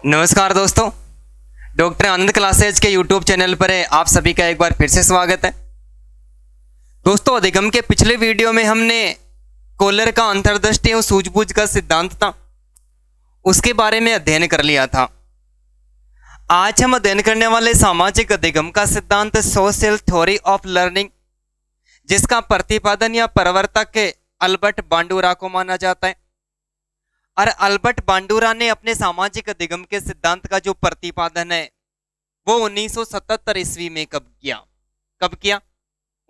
नमस्कार दोस्तों, डॉक्टर आनंद क्लासेज के यूट्यूब चैनल पर आप सभी का एक बार फिर से स्वागत है। दोस्तों, अधिगम के पिछले वीडियो में हमने कोलर का अंतर्दृष्टि और सूझबूझ का सिद्धांत था, उसके बारे में अध्ययन कर लिया था। आज हम अध्ययन करने वाले सामाजिक अधिगम का सिद्धांत सोशल थ्योरी ऑफ लर्निंग, जिसका प्रतिपादन या प्रवर्तक अल्बर्ट बांडुरा को माना जाता है। और अल्बर्ट बांडुरा ने अपने सामाजिक अधिगम के सिद्धांत का जो प्रतिपादन है वो 1977 ईस्वी में कब किया?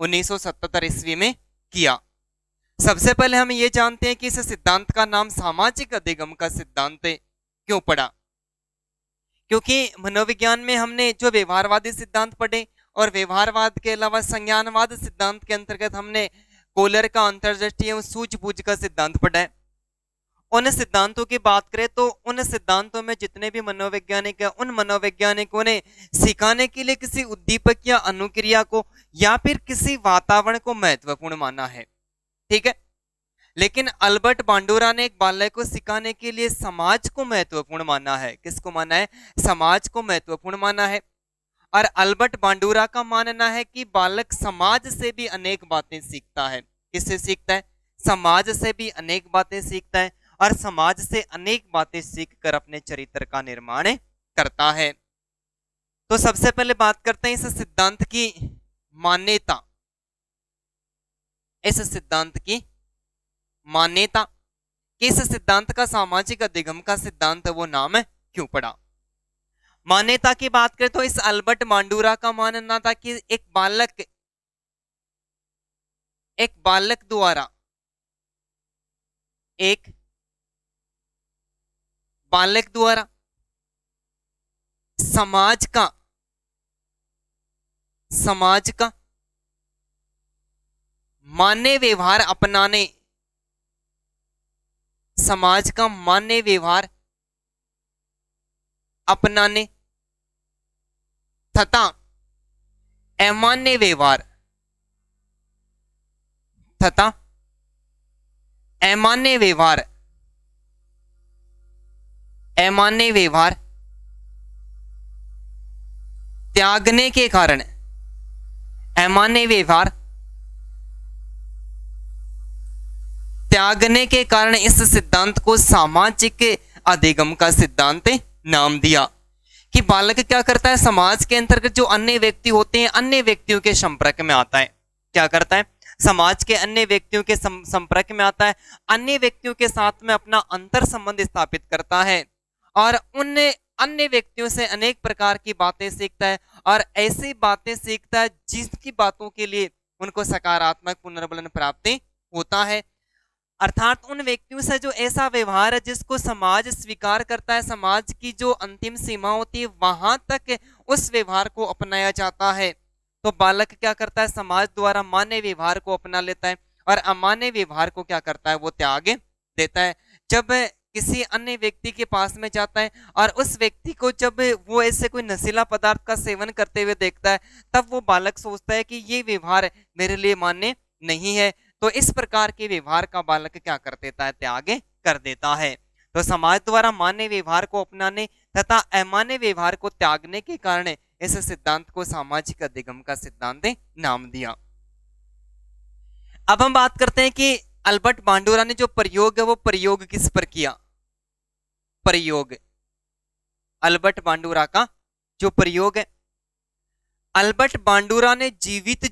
1977 ईस्वी में किया। सबसे पहले हम ये जानते हैं कि इस सिद्धांत का नाम सामाजिक अधिगम का सिद्धांत क्यों पड़ा। क्योंकि मनोविज्ञान में हमने जो व्यवहारवादी सिद्धांत पढ़े और व्यवहारवाद के अलावा संज्ञानवाद सिद्धांत के अंतर्गत हमने कोलर का अंतर्दृष्टि एवं सूझबूझ का सिद्धांत पढ़ा है। उन सिद्धांतों की बात करें तो उन सिद्धांतों में जितने भी मनोवैज्ञानिक हैं, उन मनोवैज्ञानिकों ने सिखाने के लिए किसी उद्दीपक या अनुक्रिया को या फिर किसी वातावरण को महत्वपूर्ण माना है। ठीक है, लेकिन अल्बर्ट बांडुरा ने एक बालक को सिखाने के लिए समाज को महत्वपूर्ण माना है। किसको माना है? समाज को महत्वपूर्ण माना है। और अल्बर्ट बांडुरा का मानना है कि बालक समाज से भी अनेक बातें सीखता है। किससे सीखता है? समाज से भी अनेक बातें सीखता है और समाज से अनेक बातें सीखकर अपने चरित्र का निर्माण करता है। तो सबसे पहले बात करते हैं इस सिद्धांत की मान्यता। इस सिद्धांत की मान्यता कि इस सिद्धांत का सामाजिक अधिगम का सिद्धांत वो नाम क्यों पड़ा। मान्यता की बात करें तो इस अल्बर्ट बांडुरा का मानना था कि एक बालक द्वारा समाज का मान्य व्यवहार अपनाने, समाज का मान्य व्यवहार अपनाने तथा अमान्य व्यवहार त्यागने के कारण, अमान्य व्यवहार त्यागने के कारण इस सिद्धांत को सामाजिक अधिगम का सिद्धांत नाम दिया। कि बालक क्या करता है? समाज के अंतर्गत जो अन्य व्यक्ति होते हैं, अन्य व्यक्तियों के संपर्क में आता है। क्या करता है? समाज के अन्य व्यक्तियों के संपर्क में आता है, अन्य व्यक्तियों के साथ में अपना अंतर संबंध स्थापित करता है और उन अन्य व्यक्तियों से अनेक प्रकार की बातें सीखता है और ऐसी बातें सीखता है जिसकी बातों के लिए उनको सकारात्मक पुनर्बलन प्राप्त होता है। अर्थात उन व्यक्तियों से जो ऐसा व्यवहार है जिसको समाज स्वीकार करता है, समाज की जो अंतिम सीमा होती है वहां तक उस व्यवहार को अपनाया जाता है। तो बालक क्या करता है? समाज द्वारा मान्य व्यवहार को अपना लेता है और अमान्य व्यवहार को क्या करता है? वो त्याग देता है। जब किसी अन्य व्यक्ति के पास में जाता है और उस व्यक्ति को जब वो ऐसे कोई नशीला पदार्थ का सेवन करते हुए देखता है, तब वो बालक सोचता है कि ये व्यवहार मेरे लिए मान्य नहीं है। तो इस प्रकार के व्यवहार का बालक क्या कर देता है? त्याग कर देता है। तो समाज द्वारा मान्य व्यवहार को अपनाने तथा अमान्य व्यवहार को त्यागने के कारण इस सिद्धांत को सामाजिक अधिगम का सिद्धांत नाम दिया। अब हम बात करते हैं कि अल्बर्ट बांडुरा ने जो प्रयोग है वो प्रयोग किस पर किया। अल्बर्ट बांडुरा का जो प्रयोग है, अल्बर्ट बांडुरा ने जीवित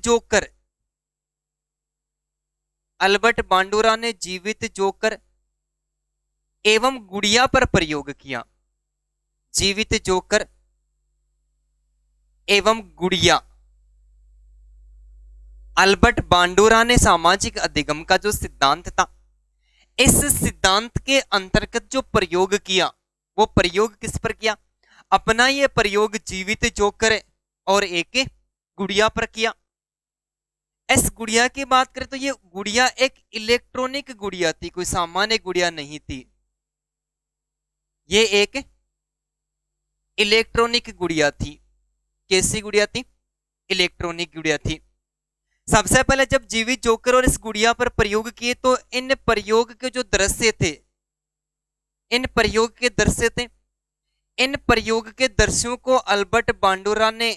जोकर एवं गुड़िया पर प्रयोग किया। जीवित जोकर एवं गुड़िया, अल्बर्ट बांडुरा ने सामाजिक अधिगम का जो सिद्धांत था, इस सिद्धांत के अंतर्गत जो प्रयोग किया वो प्रयोग किस पर किया? अपना ये प्रयोग जीवित जोकर और एक गुड़िया पर किया। इस गुड़िया की बात करें तो ये गुड़िया एक इलेक्ट्रॉनिक गुड़िया थी, कोई सामान्य गुड़िया नहीं थी। ये एक इलेक्ट्रॉनिक गुड़िया थी। कैसी गुड़िया थी? इलेक्ट्रॉनिक गुड़िया थी। सबसे पहले जब जीवित जोकर और इस गुड़िया पर प्रयोग किए तो इन प्रयोग के जो दृश्य थे, इन प्रयोग के दृश्यों को अल्बर्ट बांडुरा ने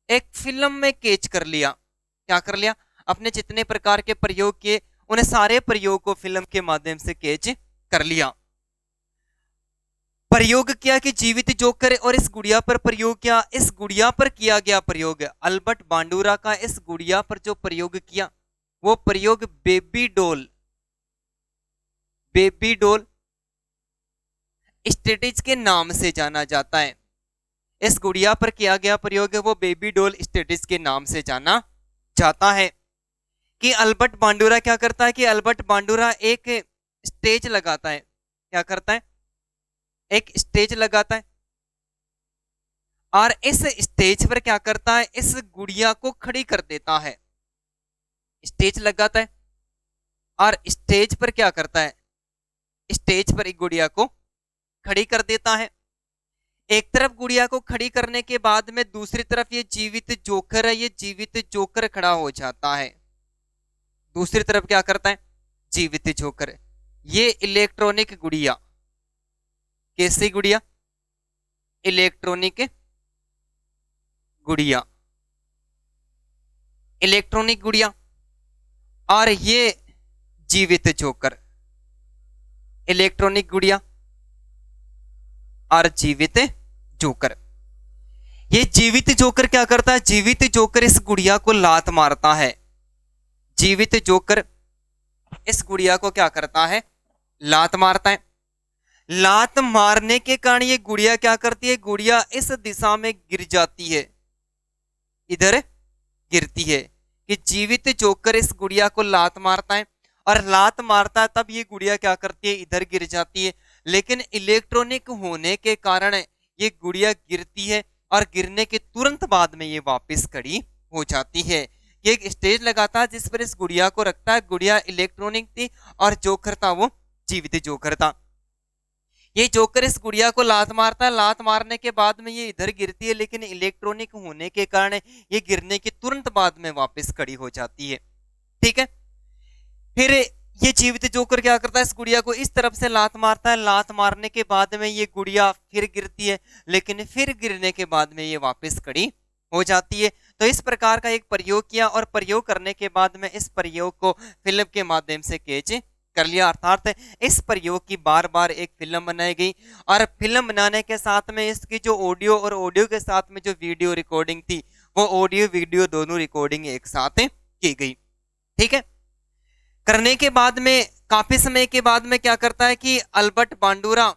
एक फिल्म में कैच कर लिया। क्या कर लिया? अपने जितने प्रकार के प्रयोग किए उन्हें सारे प्रयोग को फिल्म के माध्यम से कैच कर लिया। प्रयोग किया कि जीवित जोकर और इस गुड़िया पर प्रयोग किया। इस गुड़िया पर किया गया प्रयोग, अल्बर्ट बांडुरा का इस गुड़िया पर जो प्रयोग किया वो प्रयोग बेबी डॉल स्टेटिज के नाम से जाना जाता है। इस गुड़िया पर किया गया प्रयोग है वो बेबी डॉल स्टेटिज के नाम से जाना जाता है। कि अल्बर्ट बांडुरा क्या करता है कि अल्बर्ट बांडुरा एक स्टेज लगाता है। क्या करता है? एक स्टेज लगाता है और इस स्टेज पर क्या करता है, इस गुड़िया को खड़ी कर देता है। स्टेज लगाता है और स्टेज पर क्या करता है, स्टेज पर एक गुड़िया को खड़ी कर देता है। एक तरफ गुड़िया को खड़ी करने के बाद में दूसरी तरफ ये जीवित जोकर है, ये जीवित जोकर खड़ा हो जाता है। दूसरी तरफ क्या करता है? जीवित जोकर। ये इलेक्ट्रॉनिक गुड़िया, कैसी गुड़िया? इलेक्ट्रॉनिक गुड़िया, इलेक्ट्रॉनिक गुड़िया। और ये जीवित जोकर, इलेक्ट्रॉनिक गुड़िया और जीवित जोकर। ये जीवित जोकर क्या करता है? जीवित जोकर इस गुड़िया को लात मारता है। जीवित जोकर इस गुड़िया को क्या करता है? लात मारता है। लात मारने के कारण ये गुड़िया क्या करती है? गुड़िया इस दिशा में गिर जाती है, इधर गिरती है। कि जीवित जोकर इस गुड़िया को लात मारता है और लात मारता है तब ये गुड़िया क्या करती है? इधर गिर जाती है। लेकिन इलेक्ट्रॉनिक होने के कारण ये गुड़िया गिरती है और गिरने के तुरंत बाद में ये वापस खड़ी हो जाती है। ये एक स्टेज लगाता है जिस पर इस गुड़िया को रखता है। गुड़िया इलेक्ट्रॉनिक थी और जोकर था वो जीवित जोकर था। ये जोकर इस गुड़िया को लात मारता है। लात मारने के बाद में ये इधर गिरती है, लेकिन इलेक्ट्रॉनिक होने के कारण ये गिरने के तुरंत बाद में वापस खड़ी हो जाती है। ठीक है। फिर ये जीवित जोकर क्या करता है? इस गुड़िया को इस तरफ से लात मारता है। लात मारने के बाद में ये गुड़िया फिर गिरती है, लेकिन फिर गिरने के बाद में ये वापस खड़ी हो जाती है। तो इस प्रकार का एक प्रयोग किया और प्रयोग करने के बाद में इस प्रयोग को फिल्म के माध्यम से कैच कर लिया। अर्थात इस प्रयोग की बार बार एक फिल्म बनाई गई और फिल्म बनाने के साथ में इसकी जो ऑडियो और ऑडियो के साथ में जो वीडियो रिकॉर्डिंग थी वो ऑडियो वीडियो दोनों रिकॉर्डिंग एक साथ की गई। ठीक है। करने के बाद में काफी समय के बाद में क्या करता है कि अल्बर्ट बांडुरा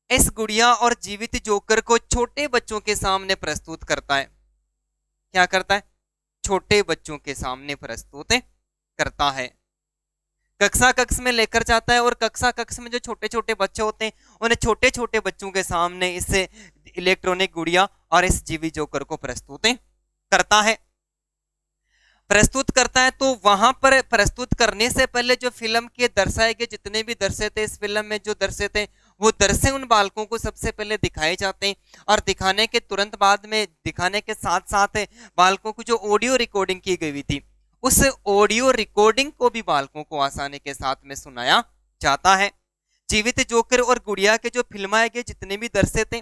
इस गुड़िया और जीवित जोकर को छोटे बच्चों के सामने प्रस्तुत करता है। क्या करता है? छोटे बच्चों के सामने प्रस्तुत करता है। कक्षा कक्ष में लेकर जाता है और कक्षा कक्ष में जो छोटे छोटे बच्चे होते हैं उन्हें छोटे छोटे बच्चों के सामने इससे इलेक्ट्रॉनिक गुड़िया और इस जीवित जोकर को प्रस्तुत करता है। तो वहां पर प्रस्तुत करने से पहले जो फिल्म के दर्शाए गए जितने भी दृश्य थे, इस फिल्म में जो दृश्य थे वो दृश्य उन बालकों को सबसे पहले दिखाए जाते हैं और दिखाने के तुरंत बाद में, दिखाने के साथ साथ बालकों को जो ऑडियो रिकॉर्डिंग की गई थी उस ऑडियो रिकॉर्डिंग को भी बालकों को आसानी के साथ में सुनाया जाता है। जीवित जोकर और गुड़िया के जो फिल्माए गए जितने भी दृश्य थे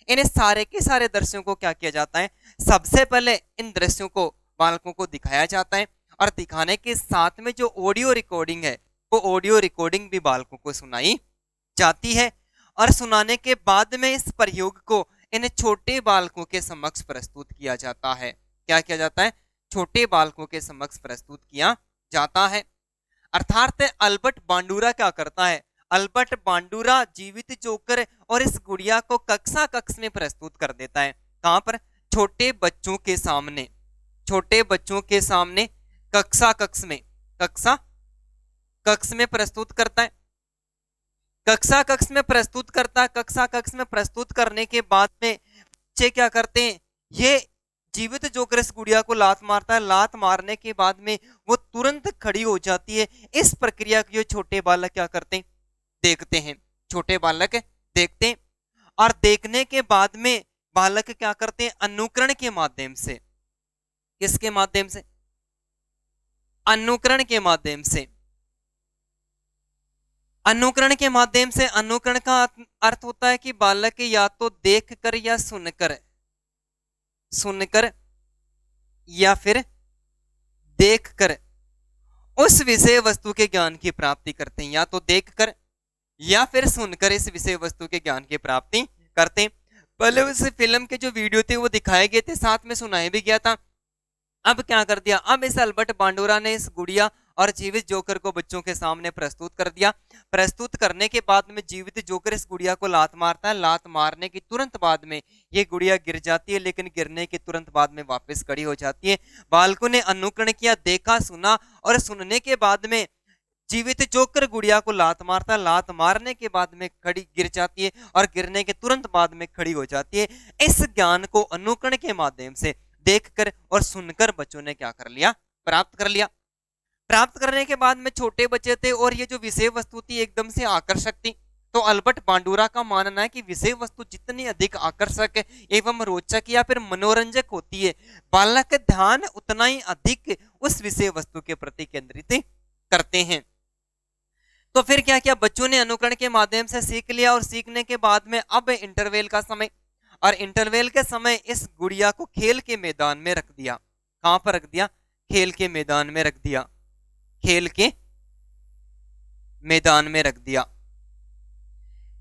इन्हें सारे के सारे दृश्यों को क्या किया जाता है? सबसे पहले इन दृश्यों को बालकों को दिखाया जाता है और दिखाने के साथ में जो ऑडियो रिकॉर्डिंग है वो ऑडियो रिकॉर्डिंग भी बालकों को सुनाई जाती है। और सुनाने के बाद में इस प्रयोग को इन छोटे बालकों के समक्ष प्रस्तुत किया जाता है। क्या किया जाता है? छोटे बालकों के समक्ष प्रस्तुत किया जाता है। अर्थात अल्बर्ट बांडुरा क्या करता है? अल्बर्ट बांडुरा जीवित जोकर और इस गुड़िया को कक्षा कक्ष में प्रस्तुत कर देता है। कहां पर? छोटे बच्चों के सामने, छोटे बच्चों के सामने कक्षा कक्ष में, कक्षा कक्ष में प्रस्तुत करता है। कक्षा कक्ष में प्रस्तुत करता है। कक्षा कक्ष में प्रस्तुत करने के बाद में बच्चे क्या करते हैं? ये जीवित जोकर इस गुड़िया को लात मारता है। लात मारने के बाद में वो तुरंत खड़ी हो जाती है। इस प्रक्रिया को छोटे बालक क्या करते हैं? देखते हैं। छोटे बालक देखते हैं और देखने के बाद में बालक क्या करते हैं? अनुकरण के माध्यम से, किसके माध्यम से? अनुकरण के माध्यम से, अनुकरण के माध्यम से, अनुकरण का अर्थ होता है कि बालक या तो देख कर या सुनकर, सुनकर या फिर देखकर उस विषय वस्तु के ज्ञान की प्राप्ति करते हैं, या तो देखकर या फिर सुनकर इस विषय वस्तु के ज्ञान की प्राप्ति करते हैं। पहले उस फिल्म के जो वीडियो थे वो दिखाए गए थे, साथ में सुनाया भी गया था। अब क्या कर दिया, अब इस अल्बर्ट बांडुरा ने इस गुड़िया और जीवित जोकर को बच्चों के सामने प्रस्तुत कर दिया। प्रस्तुत करने के बाद में जीवित जोकर इस गुड़िया को लात मारता है। लात मारने की तुरंत बाद में ये गुड़िया गिर जाती है, लेकिन गिरने के तुरंत बाद में वापस खड़ी हो जाती है। बालकों ने अनुकरण किया, देखा, सुना, और सुनने के बाद में जीवित जोकर गुड़िया को लात मारता है। लात मारने के बाद में खड़ी गिर जाती है और गिरने के तुरंत बाद में खड़ी हो जाती है। इस ज्ञान को अनुकरण के माध्यम से देखकर और सुनकर बच्चों ने क्या कर लिया, प्राप्त कर लिया। प्राप्त करने के बाद में छोटे बच्चे थे और ये जो विषय वस्तु थी एकदम से आकर्षक थी। तो अल्बर्ट बांडुरा का मानना है कि विषय वस्तु जितनी अधिक आकर्षक एवं रोचक या फिर मनोरंजक होती है, बालक का ध्यान उतना ही अधिक उस विषय वस्तु के प्रति केंद्रित करते हैं। तो फिर क्या किया, बच्चों ने अनुकरण के माध्यम से सीख लिया, और सीखने के बाद में अब इंटरवेल का समय, और इंटरवेल के समय इस गुड़िया को खेल के मैदान में रख दिया। कहां पर रख दिया, खेल के मैदान में रख दिया, खेल के मैदान में रख दिया,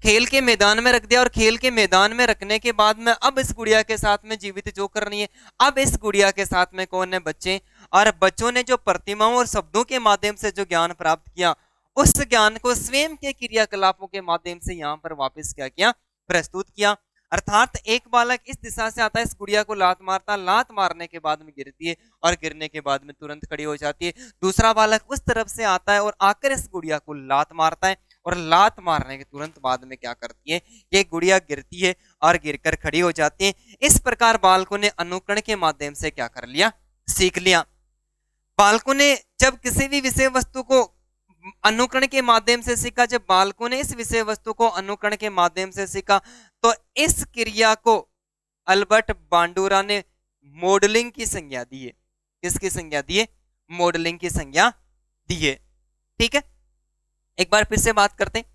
खेल के मैदान में रख दिया। और खेल के मैदान में रखने के बाद में अब इस गुड़िया के साथ में जीवित जोकर नहीं है, अब इस गुड़िया के साथ में कौन है, बच्चे। और बच्चों ने जो प्रतिमाओं और शब्दों के माध्यम से जो ज्ञान प्राप्त किया, उस ज्ञान को स्वयं के क्रियाकलापों के माध्यम से यहां पर वापस क्या किया, प्रस्तुत किया। अर्थात एक बालक इस दिशा से आता है, इस गुड़िया को लात मारता, लात मारने के बाद में गिरती है और गिरने के बाद में तुरंत खड़ी हो जाती है। दूसरा बालक उस तरफ से आता है और आकर इस गुड़िया को लात मारता है, और लात मारने के तुरंत बाद में क्या करती है, ये गुड़िया गिरती है और गिरकर खड़ी हो जाती है। इस प्रकार बालकों ने अनुकरण के माध्यम से क्या कर लिया, सीख लिया। बालकों ने जब किसी भी विषय वस्तु को अनुकरण के माध्यम से सीखा, जब बालकों ने इस विषय वस्तु को अनुकरण के माध्यम से सीखा, तो इस क्रिया को अल्बर्ट बांडुरा ने मॉडलिंग की संज्ञा दी है। किसकी संज्ञा दी है, मॉडलिंग की संज्ञा दी है। ठीक है, एक बार फिर से बात करते हैं।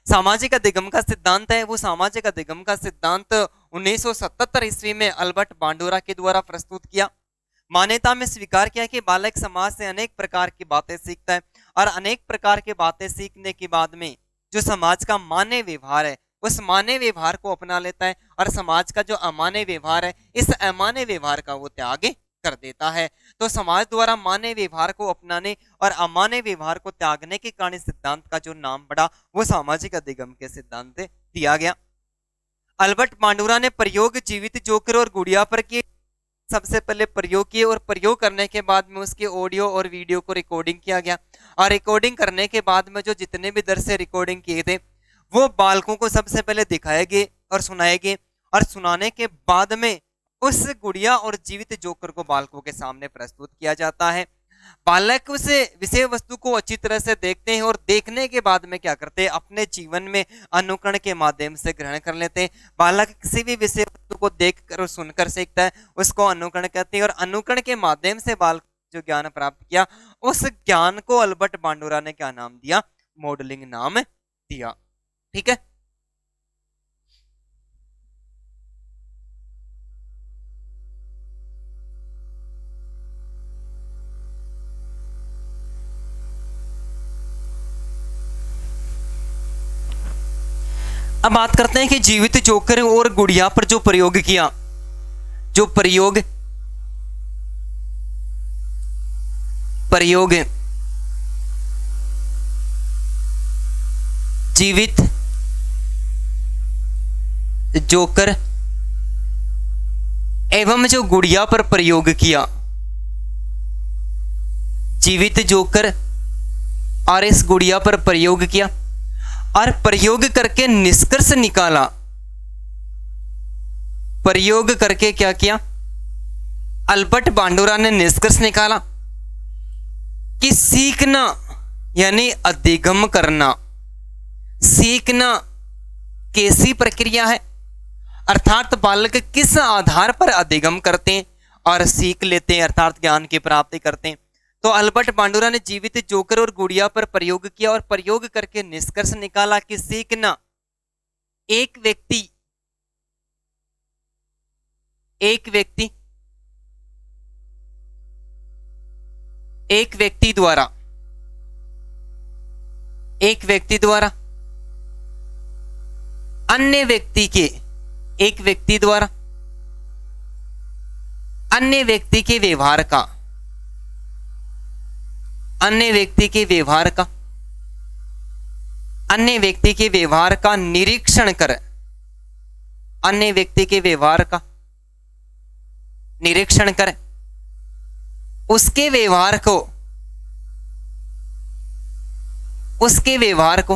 सामाजिक अधिगम का सिद्धांत है, वो सामाजिक अधिगम का सिद्धांत 1977 ईस्वी में अल्बर्ट बांडुरा के द्वारा प्रस्तुत किया। मान्यता में स्वीकार किया कि बालक समाज से अनेक प्रकार की बातें सीखता है, और अनेक प्रकार की बातें सीखने के बाद में जो समाज का मान्य व्यवहार है, उस मान्य व्यवहार को अपना लेता है, और समाज का जो अमान्य व्यवहार है, इस अमान्य व्यवहार का वो त्याग कर देता है। तो समाज द्वारा मान्य व्यवहार को अपनाने और अमान्य व्यवहार को त्यागने के कारण सिद्धांत का जो नाम पड़ा, वो सामाजिक अधिगम के सिद्धांत दिया गया। अल्बर्ट बांडुरा ने प्रयोग जीवित जोकर और गुड़िया पर किए। सबसे पहले प्रयोग किए, और प्रयोग करने के बाद में उसके ऑडियो और वीडियो को रिकॉर्डिंग किया गया, और रिकॉर्डिंग करने के बाद में जो जितने भी दर से रिकॉर्डिंग किए थे, वो बालकों को सबसे पहले दिखाए गए और सुनाए गए, और सुनाने के बाद में उस गुड़िया और जीवित जोकर को बालकों के सामने प्रस्तुत किया जाता है। बालक उस विषय वस्तु को अच्छी तरह से देखते हैं, और देखने के बाद में क्या करते हैं, अपने जीवन में अनुकरण के माध्यम से ग्रहण कर लेते हैं। बालक किसी भी विषय वस्तु को देखकर और सुनकर सीखता है, उसको अनुकरण कहते हैं, और अनुकरण के माध्यम से बालक जो ज्ञान प्राप्त किया, उस ज्ञान को अल्बर्ट बांडुरा ने क्या नाम दिया, मॉडलिंग नाम दिया। ठीक है, अब बात करते हैं कि जीवित जोकर और गुड़िया पर जो प्रयोग किया, जो प्रयोग जीवित जोकर एवं जो गुड़िया पर प्रयोग किया, जीवित जोकर और इस गुड़िया पर प्रयोग किया, और प्रयोग करके निष्कर्ष निकाला। प्रयोग करके क्या किया, अल्बर्ट बांडुरा ने निष्कर्ष निकाला कि सीखना यानी अधिगम करना, सीखना कैसी प्रक्रिया है, अर्थात बालक किस आधार पर अधिगम करते हैं और सीख लेते हैं, अर्थात ज्ञान की प्राप्ति करते हैं। तो अल्बर्ट बांडुरा ने जीवित जोकर और गुड़िया पर प्रयोग किया और प्रयोग करके निष्कर्ष निकाला कि सीखना एक व्यक्ति एक व्यक्ति द्वारा अन्य व्यक्ति के व्यवहार का अन्य व्यक्ति के व्यवहार का निरीक्षण कर उसके व्यवहार को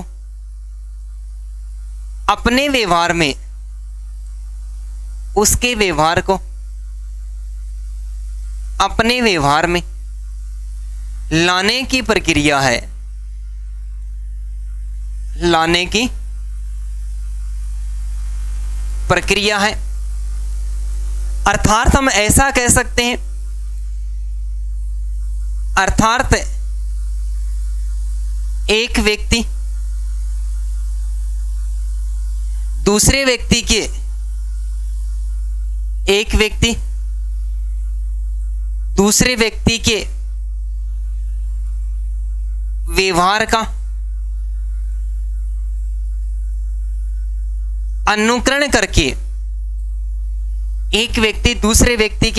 अपने व्यवहार में लाने की प्रक्रिया है। अर्थात हम ऐसा कह सकते हैं, अर्थात एक व्यक्ति दूसरे व्यक्ति के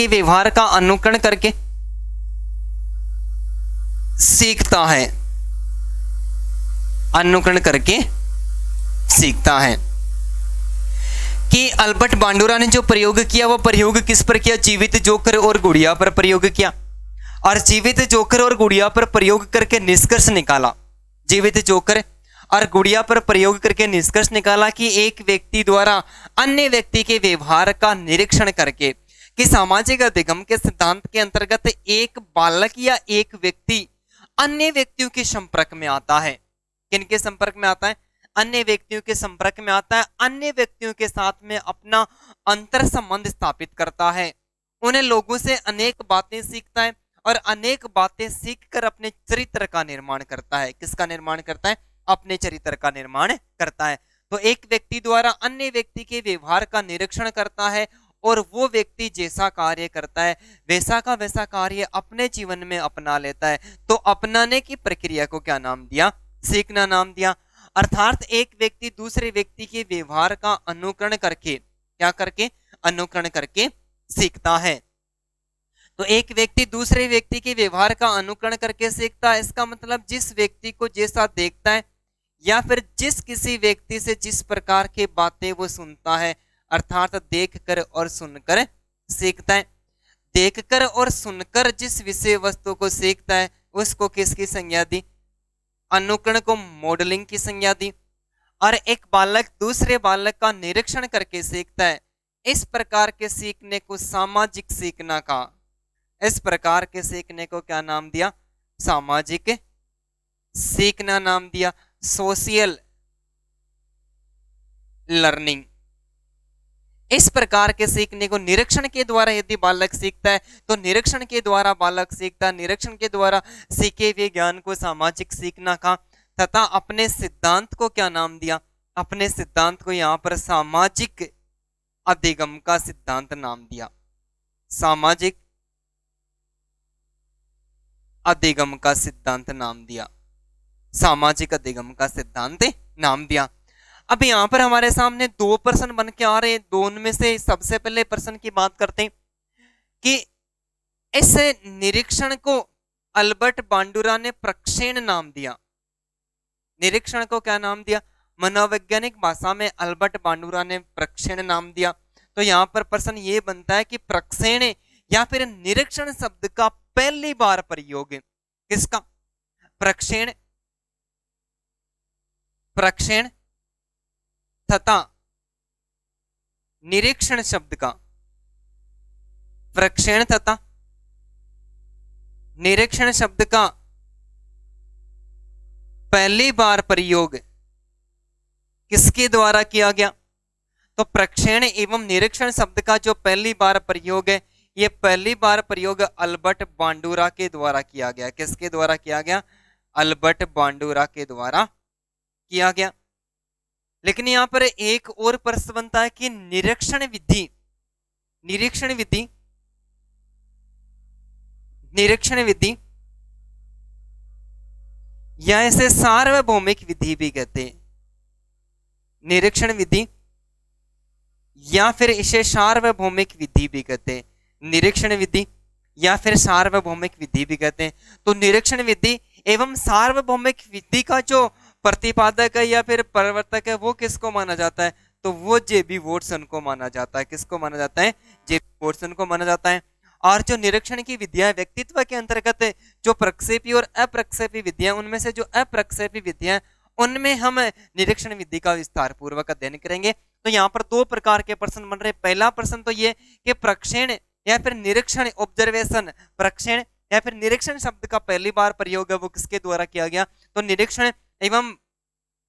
व्यवहार का अनुकरण करके सीखता है। कि अल्बर्ट बांडुरा ने जो प्रयोग किया वो प्रयोग किस पर किया? जीवित जोकर और गुड़िया पर प्रयोग किया और जीवित जोकर और गुड़िया पर प्रयोग करके निष्कर्ष निकाला। जीवित जोकर और गुड़िया पर प्रयोग करके निष्कर्ष निकाला कि एक व्यक्ति द्वारा अन्य व्यक्ति के व्यवहार का निरीक्षण करके कि सामाजिक अधिगम के सिद्धांत के अंतर्गत एक बालक या एक व्यक्ति अन्य व्यक्तियों के संपर्क में आता है। किनके संपर्क में आता है? अन्य व्यक्तियों के संपर्क में आता है। अन्य व्यक्तियों के साथ में अपना अंतर संबंध स्थापित करता है। उन्हें लोगों से अनेक बातें सीखता है और अनेक बातें सीखकर अपने चरित्र का निर्माण करता है। किसका निर्माण करता है? अपने चरित्र का निर्माण करता है। तो एक व्यक्ति द्वारा अन्य व्यक्ति के व्यवहार का निरीक्षण करता है और वो व्यक्ति जैसा कार्य करता है वैसा का वैसा कार्य अपने जीवन में अपना लेता है। तो अपनाने की प्रक्रिया को क्या नाम दिया? सीखना नाम दिया। अर्थात एक व्यक्ति दूसरे व्यक्ति के व्यवहार का अनुकरण करके अनुकरण करके सीखता है। तो एक व्यक्ति दूसरे व्यक्ति के व्यवहार का अनुकरण करके सीखता है। इसका मतलब जिस व्यक्ति को जैसा देखता है या फिर जिस किसी व्यक्ति से जिस प्रकार की बातें वो सुनता है, अर्थात देखकर और सुनकर सीखता है। देखकर और सुनकर जिस विषय वस्तु को सीखता है उसको किसकी संज्ञा दी? अनुकरण को मॉडलिंग की संज्ञा दी। और एक बालक दूसरे बालक का निरीक्षण करके सीखता है। इस प्रकार के सीखने को सामाजिक सीखना का, इस प्रकार के सीखने को क्या नाम दिया? सामाजिक सीखना नाम दिया, सोशल लर्निंग। इस प्रकार के सीखने को निरीक्षण के द्वारा यदि बालक सीखता है तो निरीक्षण के द्वारा बालक सीखता है। निरीक्षण के द्वारा सीखे हुए ज्ञान को सामाजिक सीखना कहा तथा अपने सिद्धांत को क्या नाम दिया? अपने सिद्धांत को यहाँ पर सामाजिक अधिगम का सिद्धांत नाम दिया। सामाजिक अधिगम का सिद्धांत नाम दिया। सामाजिक अधिगम का सिद्धांत नाम दिया। अब यहाँ पर हमारे सामने दो प्रश्न बन के आ रहे हैं। दोनों में से सबसे पहले प्रश्न की बात करते हैं कि इस निरीक्षण को अल्बर्ट बांडुरा ने प्रक्षेण नाम दिया। निरीक्षण को क्या नाम दिया? मनोवैज्ञानिक भाषा में अल्बर्ट बांडुरा ने प्रक्षेण नाम दिया। तो यहाँ पर प्रश्न ये बनता है कि प्रक्षेण या फिर निरीक्षण शब्द का पहली बार प्रयोग किसका? प्रक्षेण, प्रक्षेण तथा निरीक्षण शब्द का, प्रक्षेण तथा निरीक्षण शब्द का पहली बार प्रयोग किसके द्वारा किया गया? तो प्रक्षेण एवं निरीक्षण शब्द का जो पहली बार प्रयोग है ये पहली बार प्रयोग अल्बर्ट बांडुरा के द्वारा किया गया। किसके द्वारा किया गया? अल्बर्ट बांडुरा के द्वारा किया गया। लेकिन यहां पर एक और प्रश्न बनता है कि निरीक्षण विधि, निरीक्षण विधि, निरीक्षण विधि या इसे सार्वभौमिक विधि भी कहते हैं। निरीक्षण विधि या फिर इसे सार्वभौमिक विधि भी कहते हैं। निरीक्षण विधि या फिर सार्वभौमिक विधि भी कहते हैं। तो निरीक्षण विधि एवं सार्वभौमिक विधि का जो प्रतिपादक है या फिर प्रवर्तक है वो किसको माना जाता है? तो वो जेबी वॉटसन को माना जाता है। किसको माना जाता है? जेबी वॉटसन को माना जाता है। और जो निरीक्षण की विधियां व्यक्तित्व के अंतर्गत जो प्रक्षेपी और अप्रक्षेपी विधियां, उनमें से जो अप्रक्षेपी विधियां उनमें हम निरीक्षण विधि का विस्तार पूर्वक अध्ययन करेंगे। तो यहाँ पर दो प्रकार के प्रश्न बन रहे। पहला प्रश्न तो ये कि प्रक्षेण या फिर निरीक्षण, ऑब्जर्वेशन, प्रक्षेण या फिर निरीक्षण शब्द का पहली बार प्रयोग है वो किसके द्वारा किया गया? तो निरीक्षण एवं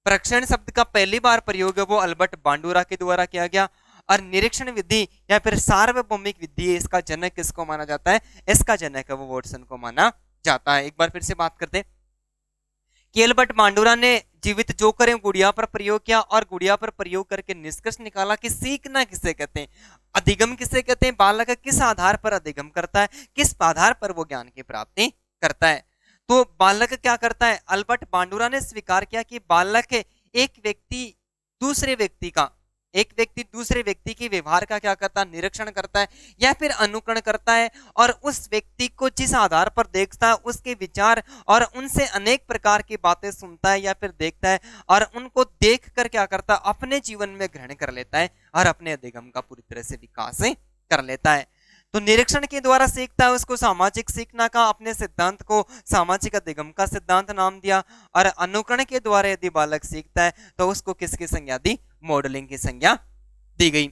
प्रक्षेण शब्द का पहली बार प्रयोग है वो अल्बर्ट बांडुरा के द्वारा किया गया। और निरीक्षण विधि या फिर सार्वभौमिक विधि, इसका जनक किसको माना जाता है? इसका जनक है वो वॉटसन को माना जाता है। एक बार फिर से बात करते हैं कि अल्बर्ट बांडुरा ने जीवित जोकर एवं गुड़िया पर प्रयोग किया और गुड़िया पर प्रयोग करके निष्कर्ष निकाला कि सीखना किसे कहते हैं, अधिगम किसे कहते हैं, बालक किस आधार पर अधिगम करता है, किस आधार पर वो ज्ञान की प्राप्ति करता है। तो बालक क्या करता है? अल्बर्ट बांडुरा ने स्वीकार किया कि बालक एक व्यक्ति दूसरे व्यक्ति का, एक व्यक्ति दूसरे व्यक्ति के व्यवहार का क्या करता है? निरीक्षण करता है या फिर अनुकरण करता है और उस व्यक्ति को जिस आधार पर देखता है उसके विचार और उनसे अनेक प्रकार की बातें सुनता है या फिर देखता है और उनको देखकर क्या करता है? अपने जीवन में ग्रहण कर लेता है और अपने अधिगम का पूरी तरह से विकास कर लेता है। तो निरीक्षण के द्वारा सीखता है, उसको सामाजिक सीखना का, अपने सिद्धांत को सामाजिक अधिगम का सिद्धांत नाम दिया। और अनुकरण के द्वारा यदि बालक सीखता है तो उसको किसकी संज्ञा दी? मॉडलिंग की संज्ञा दी गई।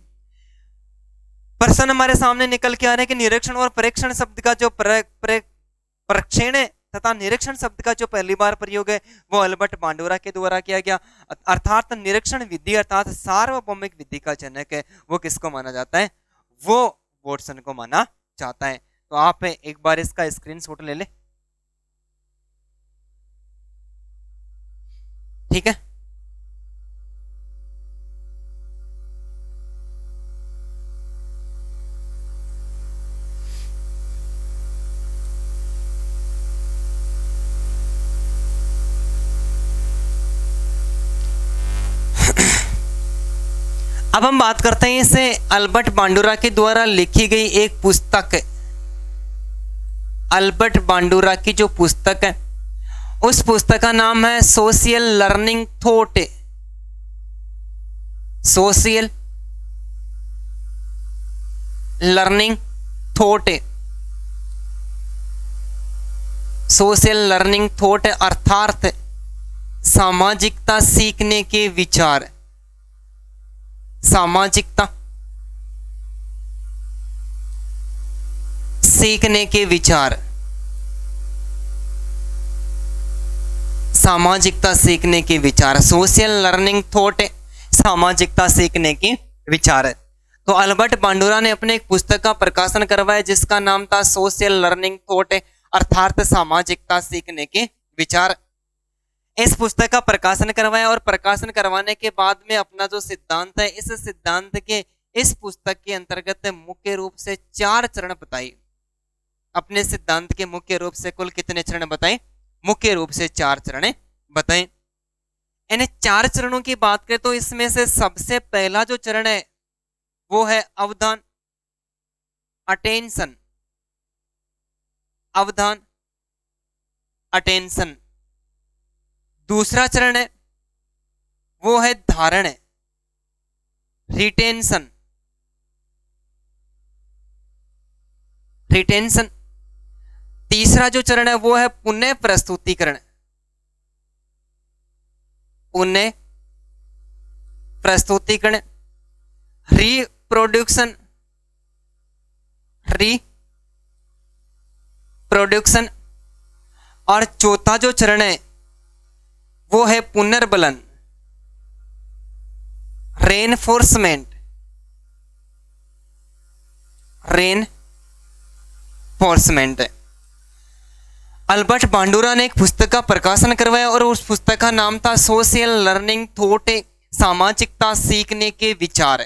प्रश्न हमारे सामने निकल के आ रहे हैं कि निरीक्षण और परीक्षण शब्द का जो प्रक्षेण तथा निरीक्षण शब्द का जो पहली बार प्रयोग है वो अल्बर्ट बांडुरा के द्वारा किया गया। अर्थात निरीक्षण विधि अर्थात सार्वभौमिक विधि का जनक है वो किसको माना जाता है? वो वॉटसन को माना जाता है। तो आप एक बार इसका स्क्रीनशॉट ले ले, ठीक है। अब हम बात करते हैं इसे अल्बर्ट बांडुरा के द्वारा लिखी गई एक पुस्तक, अल्बर्ट बांडुरा की जो पुस्तक है उस पुस्तक का नाम है social learning thought. Social learning thought, social learning thought अर्थात सामाजिकता सीखने के विचार, सामाजिकता सीखने के विचार, सामाजिकता सीखने के विचार, सोशल लर्निंग थॉट, सामाजिकता सीखने के विचार। तो अल्बर्ट बांडुरा ने अपने एक पुस्तक का प्रकाशन करवाया जिसका नाम था सोशल लर्निंग थॉट अर्थात सामाजिकता सीखने के विचार। इस पुस्तक का प्रकाशन करवाया और प्रकाशन करवाने के बाद में अपना जो सिद्धांत है, इस सिद्धांत के इस पुस्तक के अंतर्गत मुख्य रूप से 4 चरण बताए। अपने सिद्धांत के मुख्य रूप से कुल कितने चरण बताए? मुख्य रूप से 4 चरण बताए। इन 4 चरणों की बात करें तो इसमें से सबसे पहला जो चरण है वो है अवधान, अटेंशन, अवधान, अटेंशन। दूसरा चरण है वो है धारण, रिटेंशन, रिटेंशन। तीसरा जो चरण है वो है पुनः प्रस्तुतिकरण, पुनः प्रस्तुतिकरण, रिप्रोडक्शन, रिप्रोडक्शन। और चौथा जो चरण है वो है पुनर्बलन, रेनफोर्समेंट, एनफोर्समेंट। अल्बर्ट बांडुरा ने एक पुस्तक का प्रकाशन करवाया और उस पुस्तक का नाम था सोशल लर्निंग थॉट, सामाजिकता सीखने के विचार।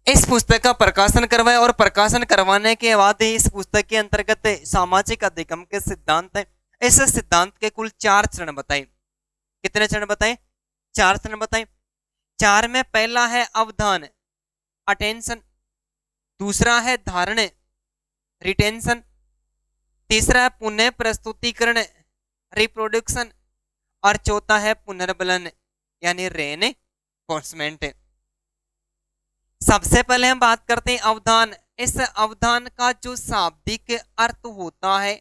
इस पुस्तक का प्रकाशन करवाया और प्रकाशन करवाने के बाद इस पुस्तक के अंतर्गत सामाजिक अधिगम के सिद्धांत है। इस सिद्धांत के कुल 4 चरण बताए। कितने चरण बताए? 4 चरण बताए। 4 में पहला है अवधान, अटेंशन। दूसरा है धारण, रिटेंशन। तीसरा है पुनः प्रस्तुतिकरण, रिप्रोडक्शन। और चौथा है पुनर्बलन यानी रेनफोर्समेंट। सबसे पहले हम बात करते हैं अवधान। इस अवधान का जो शाब्दिक अर्थ होता है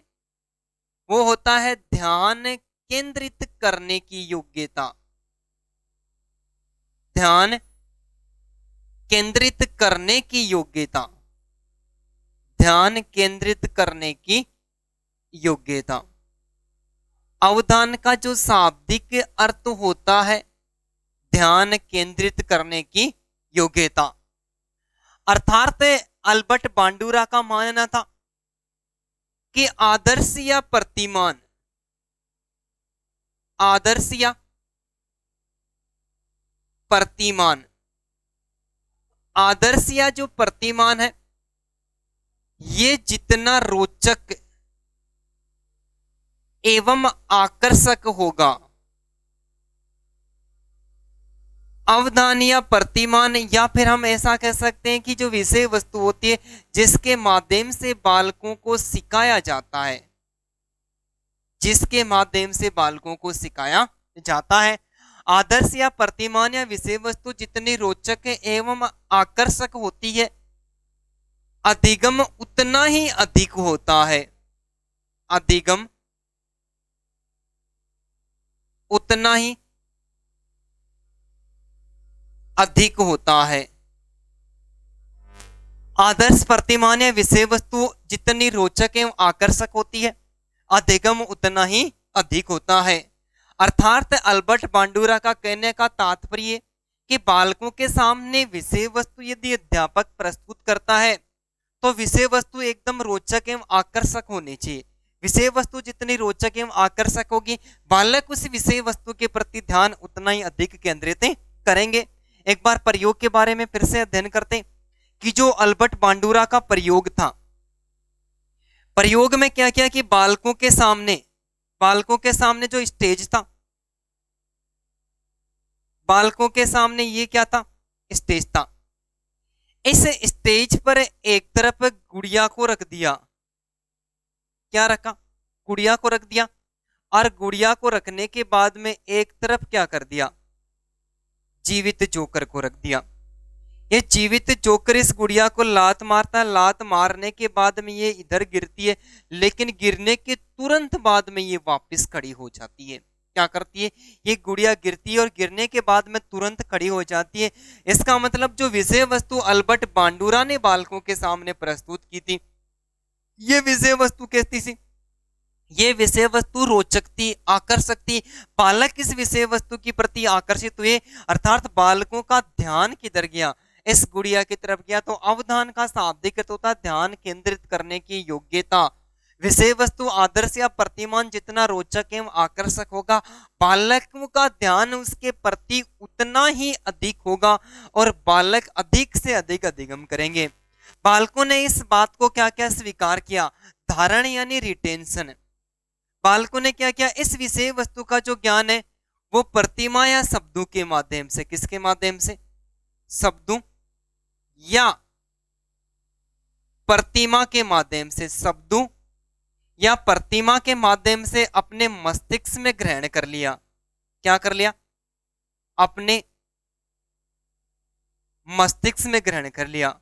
वो होता है ध्यान केंद्रित करने की योग्यता। ध्यान केंद्रित करने की योग्यता। ध्यान केंद्रित करने की योग्यता। अवधान का जो शाब्दिक अर्थ होता है ध्यान केंद्रित करने की योग्यता। अर्थात अल्बर्ट बांडुरा का मानना था कि आदर्श या प्रतिमान, आदर्श या प्रतिमान, आदर्श या जो प्रतिमान है ये जितना रोचक एवं आकर्षक होगा, अवधान या प्रतिमान, या फिर हम ऐसा कह सकते हैं कि जो विषय वस्तु होती है जिसके माध्यम से बालकों को सिखाया जाता है, जिसके माध्यम से बालकों को सिखाया जाता है, आदर्श या प्रतिमान या विषय वस्तु जितनी रोचक एवं आकर्षक होती है अधिगम उतना ही अधिक होता है। अधिगम उतना ही अधिक होता है। आदर्श, प्रतिमान या विषय वस्तु जितनी रोचक एवं आकर्षक होती है अधिगम उतना ही अधिक होता है। अर्थात अल्बर्ट बांडुरा का कहने का तात्पर्य कि बालकों के सामने विषय वस्तु यदि अध्यापक प्रस्तुत करता है तो विषय वस्तु एकदम रोचक एवं आकर्षक होनी चाहिए। विषय वस्तु जितनी रोचक एवं आकर्षक होगी बालक उस विषय वस्तु के प्रति ध्यान उतना ही अधिक केंद्रित करेंगे। एक बार प्रयोग के बारे में फिर से अध्ययन करते कि जो अल्बर्ट बांडुरा का प्रयोग था, प्रयोग में क्या किया कि बालकों के सामने जो स्टेज था, बालकों के सामने ये क्या था? स्टेज था। इस स्टेज पर एक तरफ गुड़िया को रख दिया। क्या रखा? गुड़िया को रख दिया। और गुड़िया को रखने के बाद में एक तरफ क्या कर दिया? जीवित जोकर को रख दिया। ये जीवित जोकर इस गुड़िया को लात मारता है। लात मारने के बाद में ये इधर गिरती है, लेकिन गिरने के तुरंत बाद में ये वापस खड़ी हो जाती है। क्या करती है? ये गुड़िया गिरती है और गिरने के बाद में तुरंत खड़ी हो जाती है। इसका मतलब जो विषय वस्तु अल्बर्ट बांडुरा ने बालकों के सामने प्रस्तुत की थी ये विषय वस्तु कैसी थी? ये विषय वस्तु रोचक थी, आकर्षक थी। बालक इस विषय वस्तु के प्रति आकर्षित हुए, अर्थात बालकों का ध्यान किधर गया? इस गुड़िया की तरफ गया। तो अवधान का शाब्दिक अर्थ होता है ध्यान केंद्रित करने की योग्यता। विषय वस्तु आदर्श या प्रतिमान जितना रोचक एवं आकर्षक होगा बालकों का ध्यान उसके प्रति उतना ही अधिक होगा और बालक अधिक से अधिक अधिगम करेंगे। बालकों ने इस बात को क्या क्या स्वीकार किया? धारण यानी रिटेंशन। बालकों ने क्या किया? इस विषय वस्तु का जो ज्ञान है वो प्रतिमा या शब्दों के माध्यम से, किसके माध्यम से? शब्दों या प्रतिमा के माध्यम से, शब्दों या प्रतिमा के माध्यम से अपने मस्तिष्क में ग्रहण कर लिया। क्या कर लिया? अपने मस्तिष्क में ग्रहण कर लिया।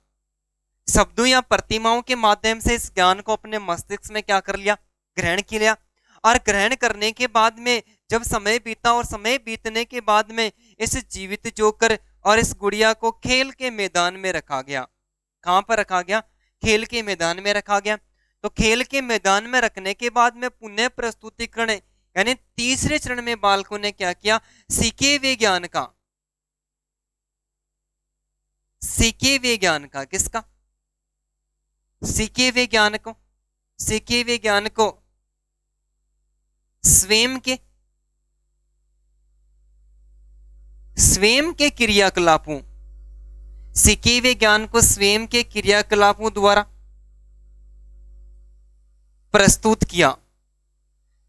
शब्दों या प्रतिमाओं के माध्यम से इस ज्ञान को अपने मस्तिष्क में क्या कर लिया? ग्रहण किया। और ग्रहण करने के बाद में जब समय बीता और समय बीतने के बाद में इस जीवित जोकर और इस गुड़िया को खेल के मैदान में रखा गया। कहां पर रखा गया? खेल के मैदान में रखा गया। तो खेल के मैदान में रखने के बाद में पुनः प्रस्तुतिकरण यानी तीसरे चरण में बालकों ने क्या किया? सीखे हुए ज्ञान का, सीखे हुए ज्ञान का, किसका? सीखे हुए ज्ञान को सीखे हुए ज्ञान को स्वयं के क्रियाकलापों, सीखे हुए ज्ञान को स्वयं के क्रियाकलापों द्वारा प्रस्तुत किया।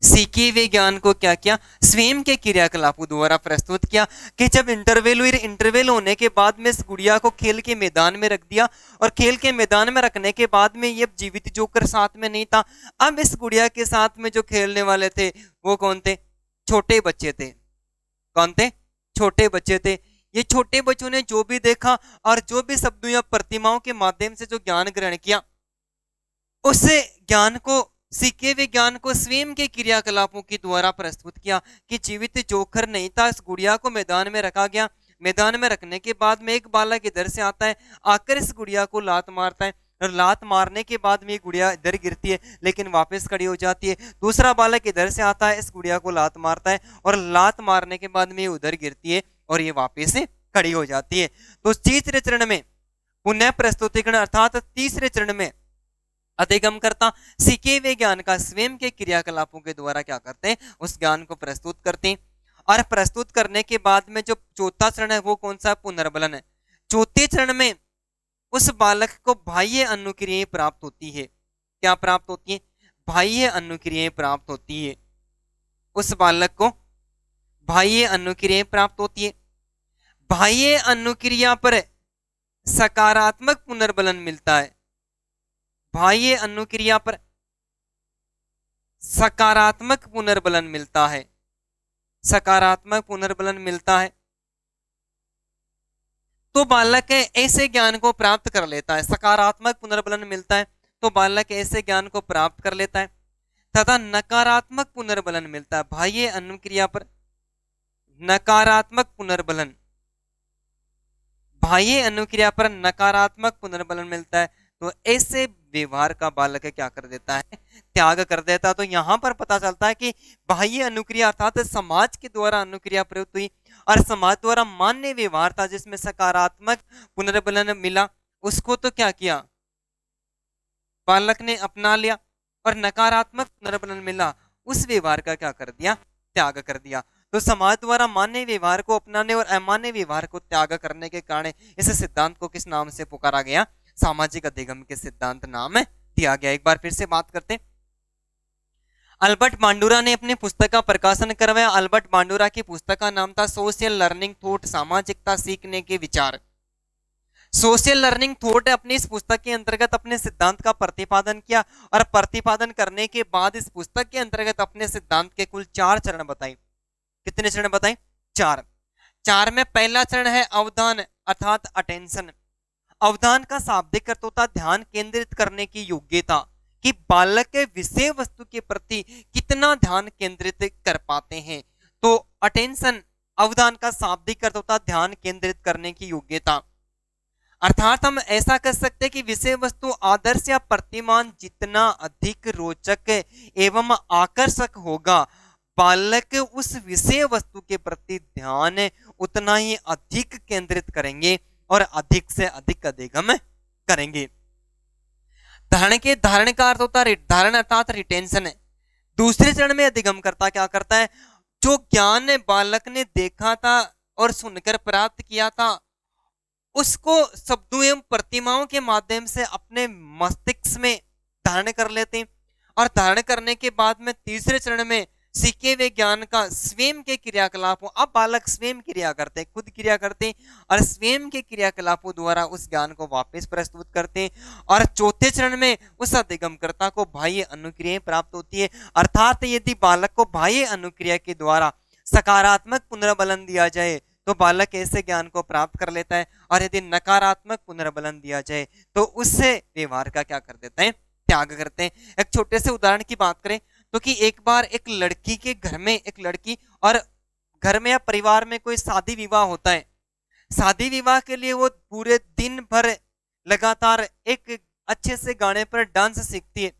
सीखे हुए ज्ञान को क्या किया? स्वयं के क्रियाकलापों द्वारा प्रस्तुत किया। कि जब इंटरवल हुई, इंटरवल होने के बाद में इस गुड़िया को खेल के मैदान में रख दिया, और खेल के मैदान में रखने के बाद में ये जीवित जोकर साथ में नहीं था। अब इस गुड़िया के साथ में जो खेलने वाले थे वो कौन थे? छोटे बच्चे थे। कौन थे? छोटे बच्चे थे। ये छोटे बच्चों ने जो भी देखा और जो भी शब्दों या प्रतिमाओं के माध्यम से जो ज्ञान ग्रहण किया, उस ज्ञान को, सीखे हुए ज्ञान को स्वयं के क्रियाकलापों के द्वारा प्रस्तुत किया। कि जीवित जोकर नहीं था, इस गुड़िया को मैदान में रखा गया। मैदान में रखने के बाद में एक बालक इधर से आता है, आकर इस गुड़िया को लात मारता है, और लात मारने के बाद में गुड़िया इधर गिरती है लेकिन वापस खड़ी हो जाती है। दूसरा बालक इधर से आता है, इस गुड़िया को लात मारता है, और लात मारने के बाद में उधर गिरती है और ये वापस से खड़ी हो जाती है। तो तीसरे चरण में पुनः प्रस्तुतिकरण अर्थात तीसरे चरण में अधिगम करता सीखे हुए ज्ञान का स्वयं के क्रियाकलापों के द्वारा क्या करते हैं? उस ज्ञान को प्रस्तुत करते हैं। और प्रस्तुत करने के बाद में जो चौथा चरण है वो कौन सा? पुनर्बलन है। चौथे चरण में उस बालक को बाह्य अनुक्रियाएं प्राप्त होती है। क्या प्राप्त होती है? बाह्य अनुक्रियाएं प्राप्त होती है। उस बालक को बाह्य अनुक्रियाएं प्राप्त होती है। बाह्य अनुक्रिया पर सकारात्मक पुनर्बलन मिलता है। बाह्य अनुक्रिया पर सकारात्मक पुनर्बलन मिलता है। सकारात्मक पुनर्बलन मिलता है तो बालक ऐसे ज्ञान को प्राप्त कर लेता है। सकारात्मक पुनर्बलन मिलता है तो बालक ऐसे ज्ञान को प्राप्त कर लेता है। तथा नकारात्मक पुनर्बलन मिलता है। बाह्य अनुक्रिया पर नकारात्मक पुनर्बलन, बाह्य अनुक्रिया पर नकारात्मक पुनर्बलन मिलता है तो ऐसे व्यवहार का बालक क्या कर देता है? त्याग कर देता है। तो यहां पर पता चलता है कि बाह्य अनुक्रिया अर्थात समाज के द्वारा अनुक्रिया प्रयुक्त हुई और समाज द्वारा मान्य व्यवहार था जिसमें सकारात्मक पुनर्बलन मिला, उसको तो क्या किया? बालक ने अपना लिया। और नकारात्मक पुनर्बलन मिला, उस व्यवहार का क्या कर दिया? त्याग कर दिया। तो समाज द्वारा मान्य व्यवहार को अपनाने और अमान्य व्यवहार को त्याग करने के कारण इस सिद्धांत को किस नाम से पुकारा गया? सामाजिक अधिगम के सिद्धांत नाम दिया गया। एक बार फिर से बात करते हैं। अल्बर्ट बांडुरा ने अपनी पुस्तक का प्रकाशन करवाया। अल्बर्ट बांडुरा की पुस्तक का नाम था सोशल लर्निंग थॉट, सामाजिकता सीखने के विचार। सोशल लर्निंग थॉट अपनी इस पुस्तक के अंतर्गत अपने सिद्धांत का प्रतिपादन किया और प्रतिपादन करने के बाद इस पुस्तक के अंतर्गत अपने सिद्धांत के कुल 4 चरण बताए। कितने चरण बताए? 4। 4 में पहला चरण है अवधान अर्थात अटेंशन। अवधान का शाब्दिक अर्थ होता ध्यान केंद्रित करने की योग्यता, कि बालक के विषय वस्तु के प्रति कितना ध्यान केंद्रित कर पाते हैं। तो अटेंशन, अवधान का शाब्दिक अर्थ होता ध्यान केंद्रित करने की योग्यता। अर्थात हम ऐसा कर सकते हैं कि विषय वस्तु आदर्श या प्रतिमान जितना अधिक रोचक एवं आकर्षक होगा, बालक उस विषय वस्तु के प्रति ध्यान उतना ही अधिक केंद्रित करेंगे और अधिक से अधिक अधिगम करेंगे। धारण का अर्थ होता है धारण अर्थात रिटेंशन है। दूसरे चरण में अधिगम करता क्या करता है? जो ज्ञान बालक ने देखा था और सुनकर प्राप्त किया था उसको शब्दों एवं प्रतिमाओं के माध्यम से अपने मस्तिष्क में धारण कर लेते हैं। और धारण करने के बाद में तीसरे चरण में सीखे हुए ज्ञान का स्वयं के क्रियाकलापों, अब बालक स्वयं क्रिया करते हैं, खुद क्रिया करते हैं और स्वयं के क्रियाकलापों द्वारा उस ज्ञान को वापस प्रस्तुत करते हैं। और चौथे चरण में उस अधिगमकर्ता को बाह्य अनुक्रियाएं प्राप्त होती है। अर्थात यदि बालक को बाह्य अनुक्रिया के द्वारा सकारात्मक पुनर्बलन दिया जाए तो बालक ऐसे ज्ञान को प्राप्त कर लेता है, और यदि नकारात्मक पुनर्बलन दिया जाए तो उससे व्यवहार का क्या कर देते हैं? त्याग करते हैं। एक छोटे से उदाहरण की बात करें तो कि एक बार एक लड़की के घर में, एक लड़की और घर में या परिवार में कोई शादी विवाह होता है। शादी विवाह के लिए वो पूरे दिन भर लगातार एक अच्छे से गाने पर डांस सीखती है,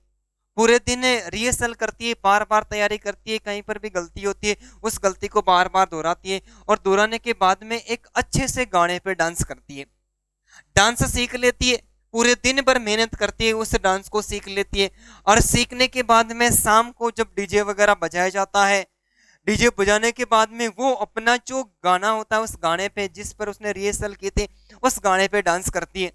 पूरे दिन रिहर्सल करती है, बार बार तैयारी करती है, कहीं पर भी गलती होती है उस गलती को बार बार दोहराती है और दोहराने के बाद में एक अच्छे से गाने पर डांस करती है। डांस सीख लेती है, पूरे दिन भर मेहनत करती है, उस डांस को सीख लेती है। और सीखने के बाद में शाम को जब डीजे वगैरह बजाया जाता है, डीजे बजाने के बाद में वो अपना जो गाना होता है उस गाने पे जिस पर उसने रिहर्सल की थी उस गाने पे डांस करती है,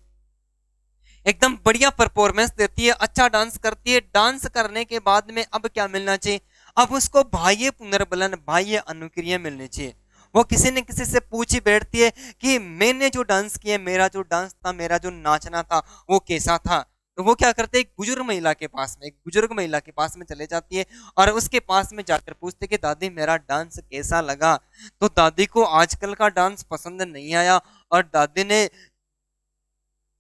एकदम बढ़िया परफॉर्मेंस देती है, अच्छा डांस करती है। डांस करने के बाद में अब क्या मिलना चाहिए, अब उसको बाह्य पुनर्बलन, बाह्य अनुक्रिया मिलनी चाहिए। वो किसी न किसी से पूछ ही बैठती है कि मैंने जो डांस किया, मेरा जो डांस था, मेरा जो नाचना था वो कैसा था। तो वो क्या करते हैं, एक बुजुर्ग महिला के पास में, एक बुजुर्ग महिला के पास में चले जाती है और उसके पास में जाकर पूछते कि दादी मेरा डांस कैसा लगा। तो दादी को आजकल का डांस पसंद नहीं आया और दादी ने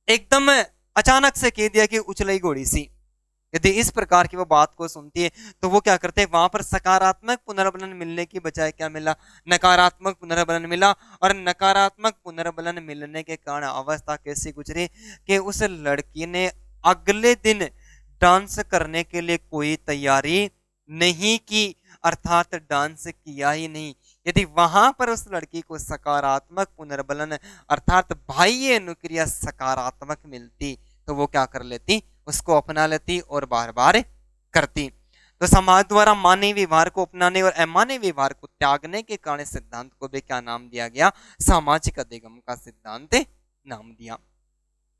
एकदम अचानक से कह दिया कि उछलई घोड़ी सी। यदि इस प्रकार की वो बात को सुनती है तो वो क्या करते हैं, वहां पर सकारात्मक पुनर्बलन मिलने की बजाय क्या मिला, नकारात्मक पुनर्बलन मिला। और नकारात्मक पुनर्बलन मिलने के कारण अवस्था कैसी गुजरी कि उस लड़की ने अगले दिन डांस करने के लिए कोई तैयारी नहीं की, अर्थात डांस किया ही नहीं। यदि वहां पर उस लड़की को सकारात्मक पुनर्बलन अर्थात बाह्य अनुक्रिया सकारात्मक मिलती तो वो क्या कर लेती, उसको अपना लेती और बार बार करती। तो समाज द्वारा मानवीय व्यवहार को अपनाने और अमानवीय व्यवहार को त्यागने के कारण सिद्धांत को भी क्या नाम दिया गया, सामाजिक अधिगम का सिद्धांत नाम दिया।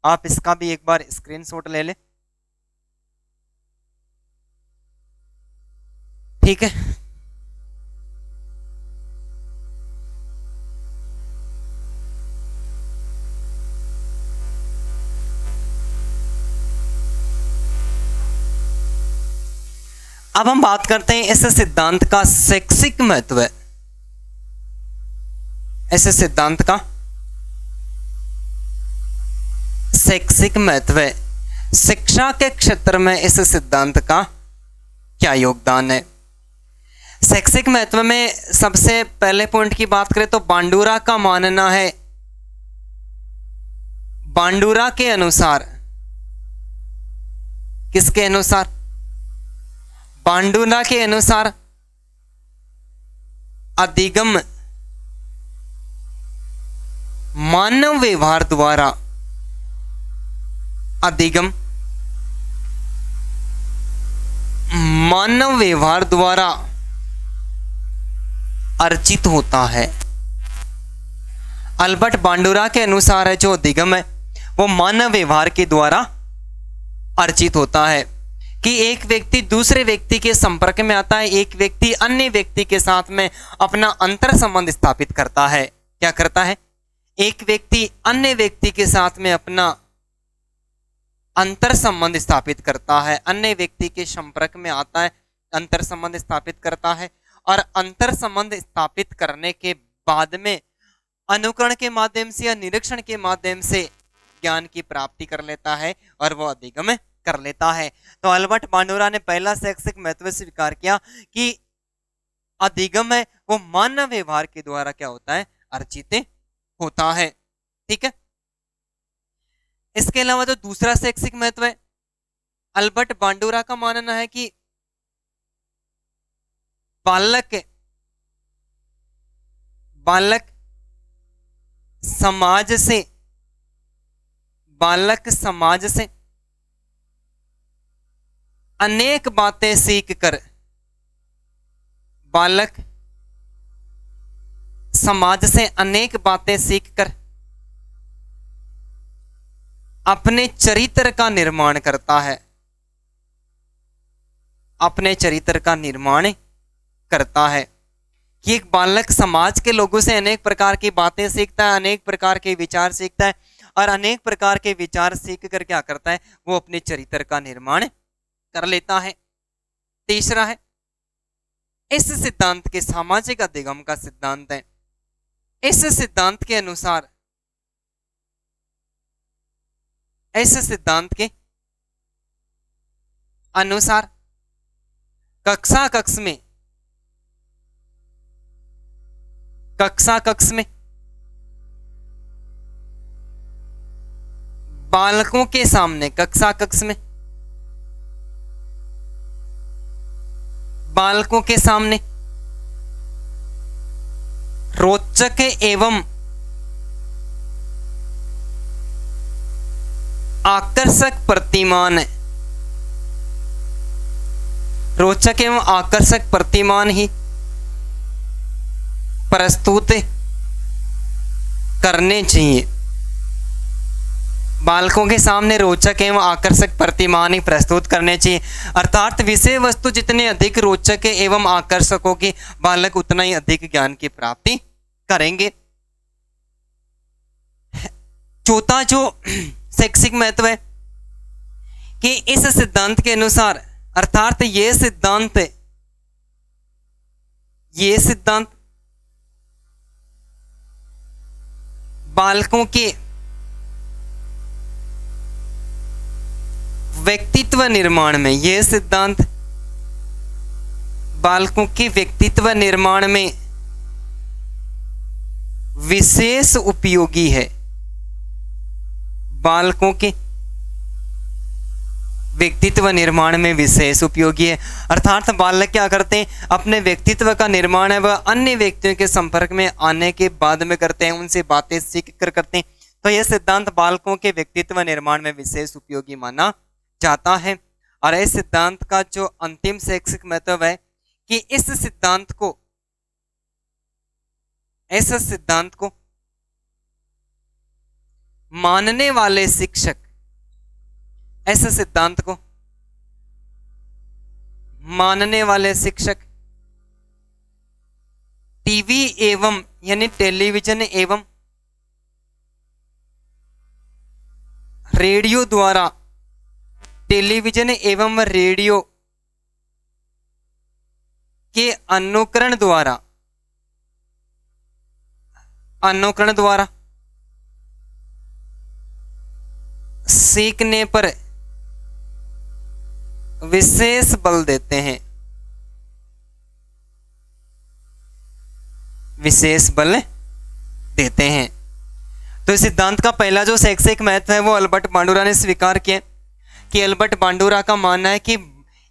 आप इसका भी एक बार स्क्रीनशॉट ले लें, ठीक है। अब हम बात करते हैं इस सिद्धांत का शैक्षिक महत्व, इस सिद्धांत का शैक्षिक महत्व, शिक्षा के क्षेत्र में इस सिद्धांत का क्या योगदान है। शैक्षिक महत्व में सबसे पहले पॉइंट की बात करें तो बांडुरा का मानना है, बांडुरा के अनुसार, किसके अनुसार, बांडुरा के अनुसार अधिगम मानव व्यवहार द्वारा, अधिगम मानव व्यवहार द्वारा अर्जित होता है। अल्बर्ट बांडुरा के अनुसार है जो अधिगम है वो मानव व्यवहार के द्वारा अर्जित होता है कि एक व्यक्ति दूसरे व्यक्ति के संपर्क में आता है, एक व्यक्ति अन्य व्यक्ति के साथ में अपना अंतर संबंध स्थापित करता है। क्या करता है, एक व्यक्ति अन्य व्यक्ति के साथ में अपना अंतर संबंध स्थापित करता है, अन्य व्यक्ति के संपर्क में आता है, अंतर संबंध स्थापित करता है और अंतर संबंध स्थापित करने के बाद में अनुकरण के माध्यम से या निरीक्षण के माध्यम से ज्ञान की प्राप्ति कर लेता है और वो अधिगम कर लेता है। तो अल्बर्ट बांडुरा ने पहला शैक्षिक महत्व स्वीकार किया कि अधिगम है वो मानव व्यवहार के द्वारा क्या होता है, अर्जित होता है। ठीक है। इसके अलावा जो दूसरा शैक्षिक महत्व है, अल्बर्ट बांडुरा का मानना है कि बालक समाज से, बालक समाज से अनेक बातें सीखकर, बालक समाज से अनेक बातें सीखकर अपने चरित्र का निर्माण करता है, अपने चरित्र का निर्माण करता है। कि एक बालक समाज के लोगों से अनेक प्रकार की बातें सीखता है, अनेक प्रकार के विचार सीखता है और अनेक प्रकार के विचार सीख कर क्या करता है, वो अपने चरित्र का निर्माण कर लेता है। तीसरा है, इस सिद्धांत के सामाजिक अधिगम का सिद्धांत है। इस सिद्धांत के अनुसार, इस सिद्धांत के अनुसार कक्षा कक्ष में बालकों के सामने, कक्षा कक्ष में बालकों के सामने रोचक एवं आकर्षक प्रतिमान, रोचक एवं आकर्षक प्रतिमान ही प्रस्तुत करने चाहिए। बालकों के सामने रोचक एवं आकर्षक प्रतिमान ही प्रस्तुत करने चाहिए। अर्थात विषय वस्तु जितने अधिक रोचक एवं आकर्षक होगी, बालक उतना ही अधिक ज्ञान की प्राप्ति करेंगे। चौथा जो शैक्षिक महत्व है कि इस सिद्धांत के अनुसार, अर्थात ये सिद्धांत बालकों के व्यक्तित्व निर्माण में, यह सिद्धांत बालकों के व्यक्तित्व निर्माण में विशेष उपयोगी है। बालकों के व्यक्तित्व निर्माण में विशेष उपयोगी है। अर्थात बालक क्या करते हैं, अपने व्यक्तित्व का निर्माण है वह अन्य व्यक्तियों के संपर्क में आने के बाद में करते हैं, उनसे बातें सीख कर करते हैं। तो यह सिद्धांत बालकों के व्यक्तित्व निर्माण में विशेष उपयोगी माना जाता है। और इस सिद्धांत का जो अंतिम शैक्षिक महत्व है कि इस सिद्धांत को मानने वाले शिक्षक, ऐसे सिद्धांत को मानने वाले शिक्षक टीवी एवं यानी टेलीविजन एवं रेडियो द्वारा, टेलीविजन एवं रेडियो के अनुकरण द्वारा सीखने पर विशेष बल देते हैं, विशेष बल देते हैं। तो इस सिद्धांत का पहला जो शैक्षिक महत्व है वो अल्बर्ट बांडुरा ने स्वीकार किया कि अल्बर्ट बांडुरा का मानना है कि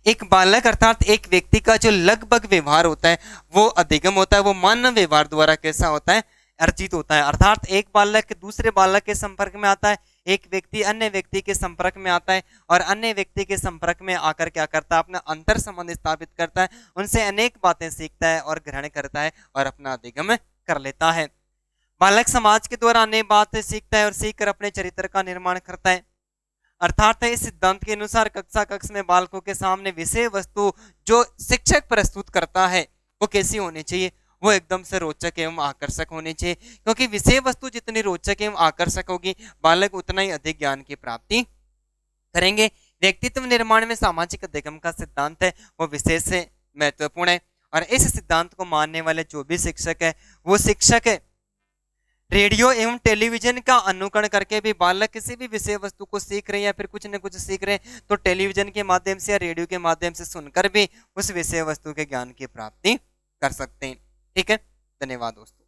एक बालक अर्थात एक व्यक्ति का जो लगभग व्यवहार होता है वो अधिगम होता है, वो मानव व्यवहार द्वारा कैसा होता है, अर्जित होता है। अर्थात एक बालक दूसरे बालक के संपर्क में आता है, एक व्यक्ति अन्य व्यक्ति के संपर्क में आता है और अन्य व्यक्ति के संपर्क में आकर क्या करता है, अपना अंतर संबंध स्थापित करता है, उनसे अनेक बातें सीखता है और ग्रहण करता है और अपना अधिगम कर लेता है। बालक समाज के द्वारा अनेक बातें सीखता है और सीखकर अपने चरित्र का निर्माण करता है। अर्थात इस सिद्धांत के अनुसार कक्ष में बालकों के सामने विषय वस्तु जो शिक्षक प्रस्तुत करता है वो कैसी होनी चाहिए, वो एकदम से रोचक एवं आकर्षक होनी चाहिए, क्योंकि विषय वस्तु जितनी रोचक एवं आकर्षक होगी बालक उतना ही अधिक ज्ञान की प्राप्ति करेंगे। व्यक्तित्व निर्माण में सामाजिक अधिगम का सिद्धांत है वो विशेष महत्वपूर्ण है। और इस सिद्धांत को मानने वाले जो भी शिक्षक है वो शिक्षक रेडियो एवं टेलीविजन का अनुकरण करके भी, बालक किसी भी विषय वस्तु को सीख रहे हैं या फिर कुछ न कुछ सीख रहे हैं तो टेलीविजन के माध्यम से या रेडियो के माध्यम से सुनकर भी उस विषय वस्तु के ज्ञान की प्राप्ति कर सकते हैं। ठीक है, धन्यवाद दोस्तों।